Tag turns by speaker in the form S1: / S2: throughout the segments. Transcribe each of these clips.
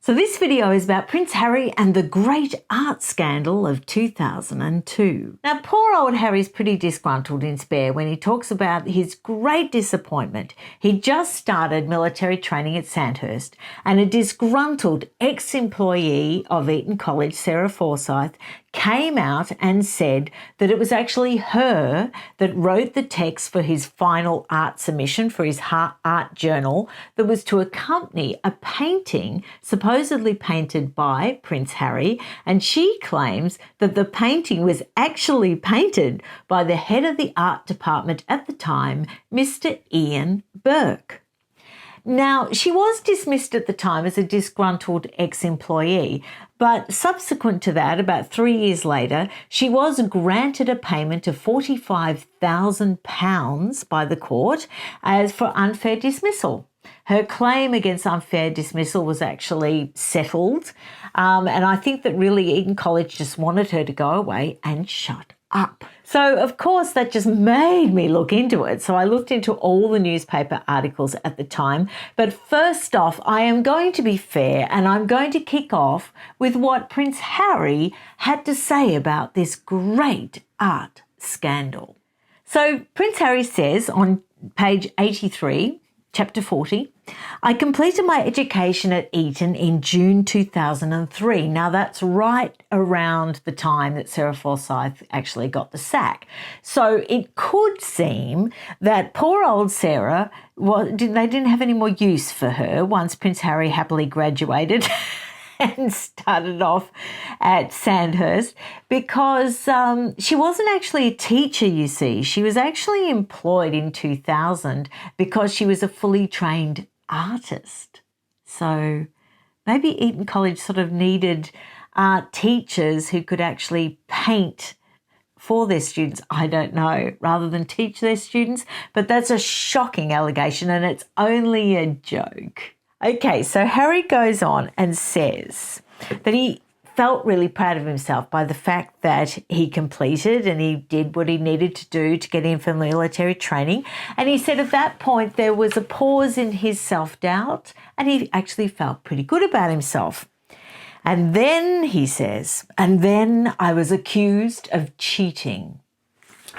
S1: So this video is about Prince Harry and the great art scandal of 2002. Now, poor old Harry's pretty disgruntled in spare when he talks about his great disappointment. He just started military training at Sandhurst, and a disgruntled ex-employee of Eton College, Sarah Forsyth, came out and said that it was actually her that wrote the text for his final art submission for his art journal that was to accompany a painting supposedly painted by Prince Harry, and she claims that the painting was actually painted by the head of the art department at the time, Mr. Ian Burke. Now, she was dismissed at the time as a disgruntled ex-employee, but subsequent to that, about 3 years later, she was granted a payment of £45,000 by the court as for unfair dismissal. Her claim against unfair dismissal was actually settled, and I think that really Eton College just wanted her to go away and shut up. So, of course, that just made me look into it. So I looked into all the newspaper articles at the time. But first off, I am going to be fair, and I'm going to kick off with what Prince Harry had to say about this great art scandal. So Prince Harry says on page 83, Chapter 40, I completed my education at Eton in June 2003. Now, that's right around the time that Sarah Forsyth actually got the sack. So it could seem that poor old Sarah, they didn't have any more use for her once Prince Harry happily graduated and started off at Sandhurst, because she wasn't actually a teacher, you see. She was actually employed in 2000 because she was a fully trained artist. So maybe Eton College sort of needed art teachers who could actually paint for their students, I don't know, rather than teach their students. But that's a shocking allegation, and it's only a joke. Okay, so Harry goes on and says that he felt really proud of himself by the fact that he completed and he did what he needed to do to get in for military training. And he said at that point there was a pause in his self-doubt, and he actually felt pretty good about himself. And then, he says, and then I was accused of cheating.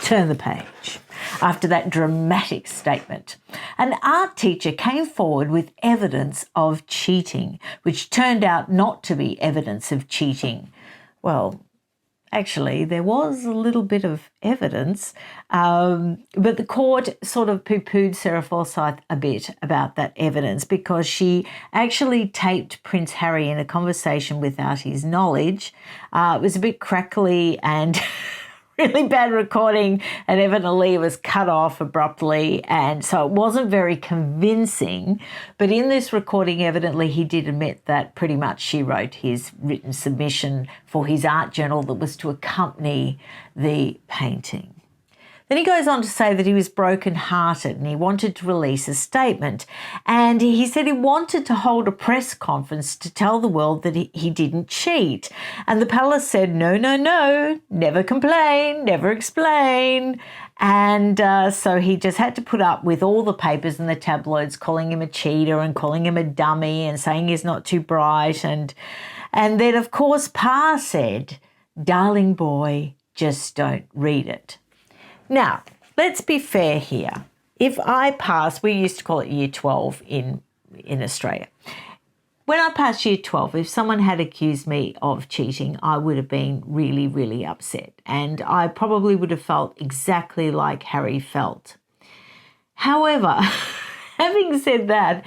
S1: Turn the page. After that dramatic statement, an art teacher came forward with evidence of cheating, which turned out not to be evidence of cheating. Well, actually, there was a little bit of evidence, but the court sort of poo-pooed Sarah Forsyth a bit about that evidence because she actually taped Prince Harry in a conversation without his knowledge. It was a bit crackly and really bad recording, and evidently it was cut off abruptly, and so it wasn't very convincing. But in this recording, evidently he did admit that pretty much she wrote his written submission for his art journal that was to accompany the painting. Then he goes on to say that he was broken-hearted and he wanted to release a statement. And he said he wanted to hold a press conference to tell the world that he didn't cheat. And the palace said, no, no, no, never complain, never explain. And so he just had to put up with all the papers and the tabloids calling him a cheater and calling him a dummy and saying he's not too bright. And then, of course, Pa said, darling boy, just don't read it. Now, let's be fair here. If I passed, we used to call it year 12 in Australia. When I passed year 12, if someone had accused me of cheating, I would have been really, really upset. And I probably would have felt exactly like Harry felt. However, having said that,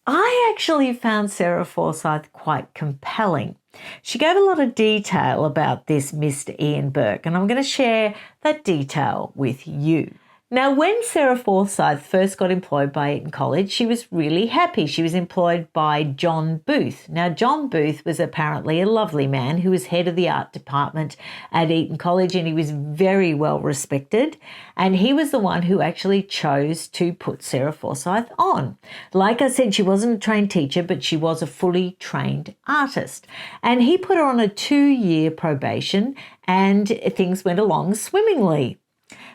S1: I actually found Sarah Forsyth quite compelling. She gave a lot of detail about this Mr. Ian Burke, and I'm going to share that detail with you. Now, when Sarah Forsyth first got employed by Eton College, she was really happy. She was employed by John Booth. Now, John Booth was apparently a lovely man who was head of the art department at Eton College, and he was very well respected. And he was the one who actually chose to put Sarah Forsyth on. Like I said, she wasn't a trained teacher, but she was a fully trained artist. And he put her on a 2-year probation, and things went along swimmingly.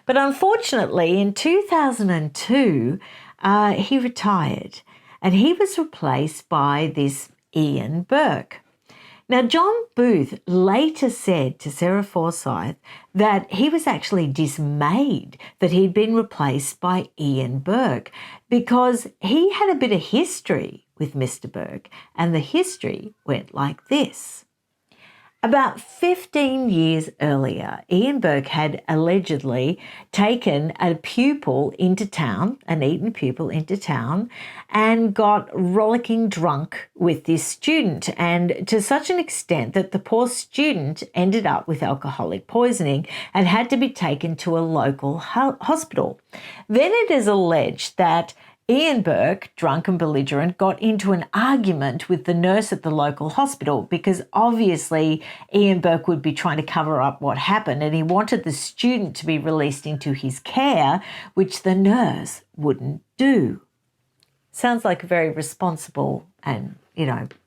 S1: But unfortunately, in 2002, he retired, and he was replaced by this Ian Burke. Now, John Booth later said to Sarah Forsyth that he was actually dismayed that he'd been replaced by Ian Burke because he had a bit of history with Mr. Burke, and the history went like this. About 15 years earlier, Ian Burke had allegedly taken a pupil into town, an Eton pupil into town, and got rollicking drunk with this student, and to such an extent that the poor student ended up with alcoholic poisoning and had to be taken to a local hospital. Then it is alleged that Ian Burke, drunk and belligerent, got into an argument with the nurse at the local hospital because obviously Ian Burke would be trying to cover up what happened, and he wanted the student to be released into his care, which the nurse wouldn't do. Sounds like a very responsible and,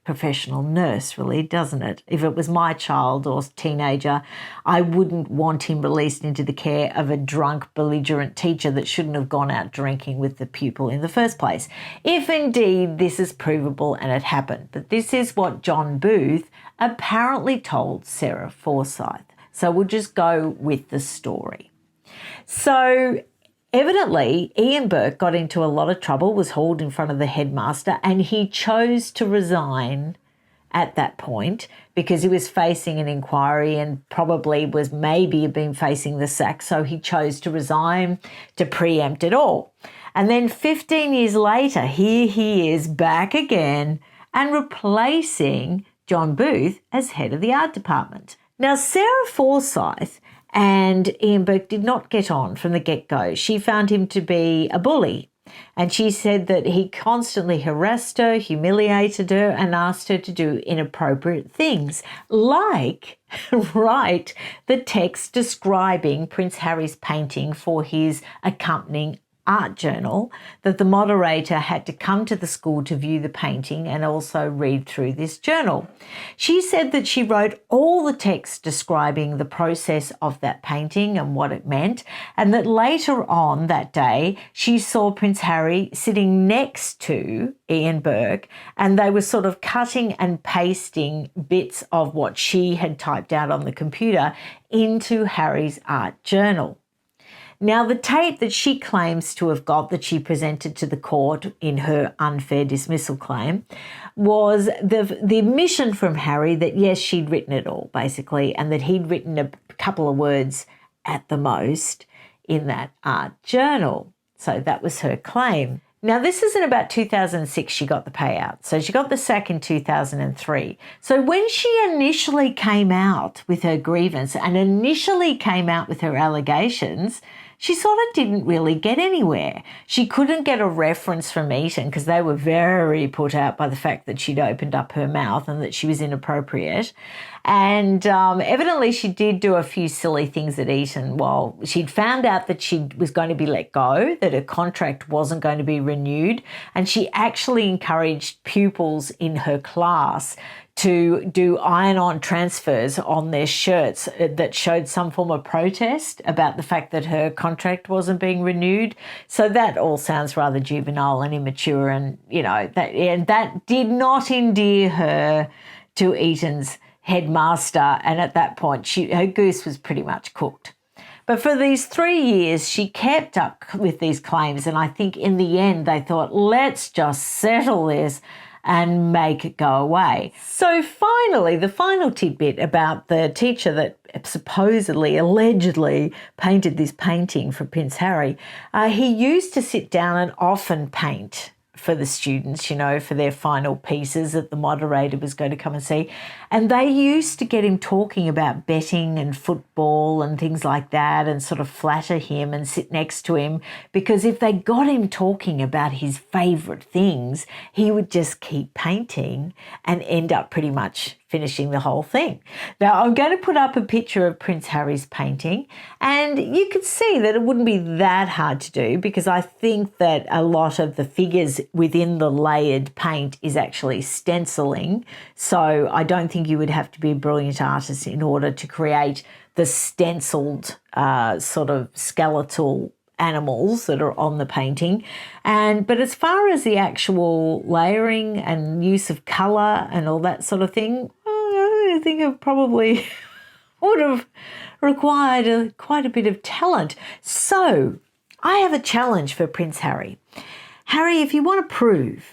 S1: professional nurse, really, doesn't it? If it was my child or teenager, I wouldn't want him released into the care of a drunk, belligerent teacher that shouldn't have gone out drinking with the pupil in the first place, if indeed this is provable and it happened. But this is what John Booth apparently told Sarah Forsyth. So we'll just go with the story. So evidently, Ian Burke got into a lot of trouble, was hauled in front of the headmaster, and he chose to resign at that point because he was facing an inquiry and probably was maybe been facing the sack, so he chose to resign to preempt it all. And then 15 years later, here he is back again and replacing John Booth as head of the art department. Now, Sarah Forsyth and Ian Burke did not get on from the get-go. She found him to be a bully, and she said that he constantly harassed her, humiliated her, and asked her to do inappropriate things, like write the text describing Prince Harry's painting for his accompanying art journal, that the moderator had to come to the school to view the painting and also read through this journal. She said that she wrote all the text describing the process of that painting and what it meant, and that later on that day she saw Prince Harry sitting next to Ian Burke, and they were sort of cutting and pasting bits of what she had typed out on the computer into Harry's art journal. Now, the tape that she claims to have got that she presented to the court in her unfair dismissal claim was the admission from Harry that, yes, she'd written it all, basically, and that he'd written a couple of words at the most in that art journal. So that was her claim. Now, this is in about 2006 she got the payout. So she got the sack in 2003. So when she initially came out with her grievance and initially came out with her allegations, she sort of didn't really get anywhere. She couldn't get a reference from Eton because they were very put out by the fact that she'd opened up her mouth and that she was inappropriate. And evidently she did do a few silly things at Eton. Well, she'd found out that she was going to be let go, that her contract wasn't going to be renewed, and she actually encouraged pupils in her class to do iron-on transfers on their shirts that showed some form of protest about the fact that her contract wasn't being renewed. So that all sounds rather juvenile and immature, and that did not endear her to Eton's headmaster. And at that point, her goose was pretty much cooked. But for these 3 years, she kept up with these claims, and I think in the end they thought, let's just settle this and make it go away. So finally, the final tidbit about the teacher that supposedly, allegedly painted this painting for Prince Harry, he used to sit down and often paint for the students, for their final pieces that the moderator was going to come and see. And they used to get him talking about betting and football and things like that and sort of flatter him and sit next to him, because if they got him talking about his favourite things, he would just keep painting and end up pretty much finishing the whole thing. Now, I'm going to put up a picture of Prince Harry's painting, and you can see that it wouldn't be that hard to do, because I think that a lot of the figures within the layered paint is actually stenciling. So I don't think you would have to be a brilliant artist in order to create the stenciled sort of skeletal animals that are on the painting. But as far as the actual layering and use of colour and all that sort of thing, I think it probably would have required quite a bit of talent. So I have a challenge for Prince Harry. Harry, if you want to prove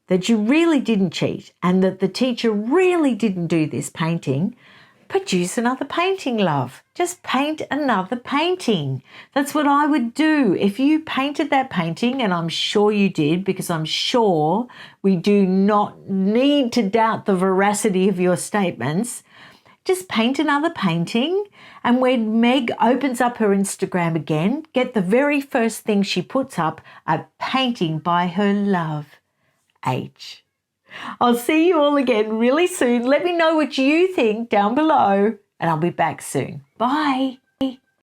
S1: that you really didn't cheat and that the teacher really didn't do this painting, produce another painting, love. Just paint another painting. That's what I would do. If you painted that painting, and I'm sure you did, because I'm sure we do not need to doubt the veracity of your statements, just paint another painting. And when Meg opens up her Instagram again, get the very first thing she puts up, a painting by her love, H. I'll see you all again really soon. Let me know what you think down below, and I'll be back soon. Bye.